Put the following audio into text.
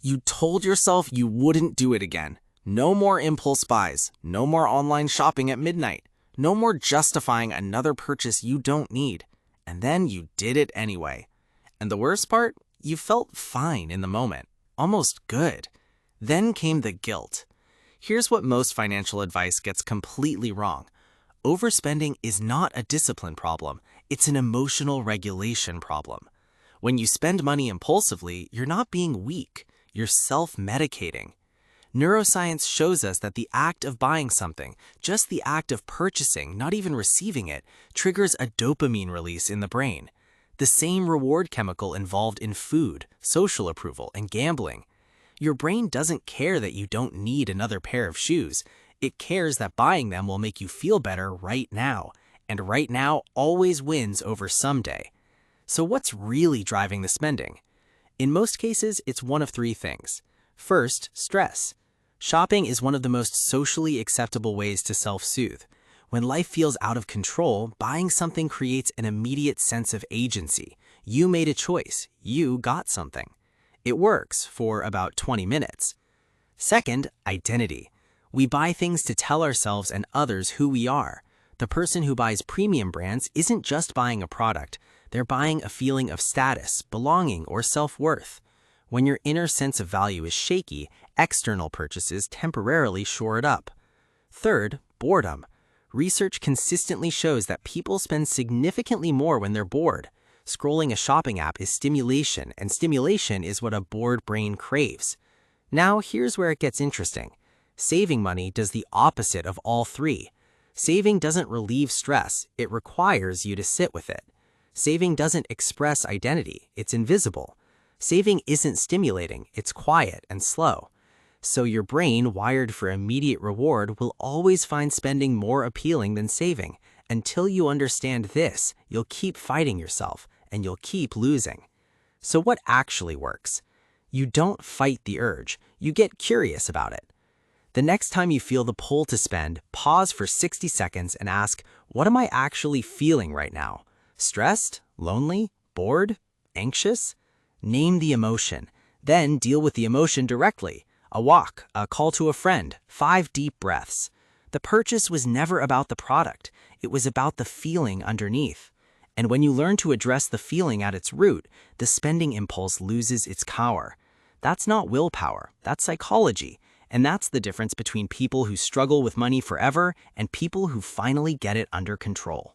You told yourself you wouldn't do it again. No more impulse buys, no more online shopping at midnight, no more justifying another purchase you don't need. And then you did it anyway. And the worst part? You felt fine in the moment, almost good. Then came the guilt. Here's what most financial advice gets completely wrong. Overspending is not a discipline problem, it's an emotional regulation problem. When you spend money impulsively, you're not being weak, you're self-medicating. Neuroscience shows us that the act of buying something, just the act of purchasing, not even receiving it, triggers a dopamine release in the brain. The same reward chemical involved in food, social approval, and gambling. Your brain doesn't care that you don't need another pair of shoes. It cares that buying them will make you feel better right now, and right now always wins over someday. So what's really driving the spending? In most cases, it's one of three things. First, stress. Shopping is one of the most socially acceptable ways to self-soothe. When life feels out of control, buying something creates an immediate sense of agency. You made a choice. You got something. It works for about 20 minutes. Second, identity. We buy things to tell ourselves and others who we are. The person who buys premium brands isn't just buying a product. They're buying a feeling of status, belonging, or self-worth. When your inner sense of value is shaky, external purchases temporarily shore it up. Third, boredom. Research consistently shows that people spend significantly more when they're bored. Scrolling a shopping app is stimulation, and stimulation is what a bored brain craves. Now, here's where it gets interesting. Saving money does the opposite of all three. Saving doesn't relieve stress, it requires you to sit with it. Saving doesn't express identity, it's invisible. Saving isn't stimulating, it's quiet and slow. So your brain, wired for immediate reward, will always find spending more appealing than saving. Until you understand this, you'll keep fighting yourself, and you'll keep losing. So what actually works? You don't fight the urge, you get curious about it. The next time you feel the pull to spend, pause for 60 seconds and ask, what am I actually feeling right now? Stressed? Lonely? Bored? Anxious? Name the emotion. Then deal with the emotion directly. A walk, a call to a friend, 5 deep breaths. The purchase was never about the product. It was about the feeling underneath. And when you learn to address the feeling at its root, the spending impulse loses its power. That's not willpower, that's psychology. And that's the difference between people who struggle with money forever and people who finally get it under control.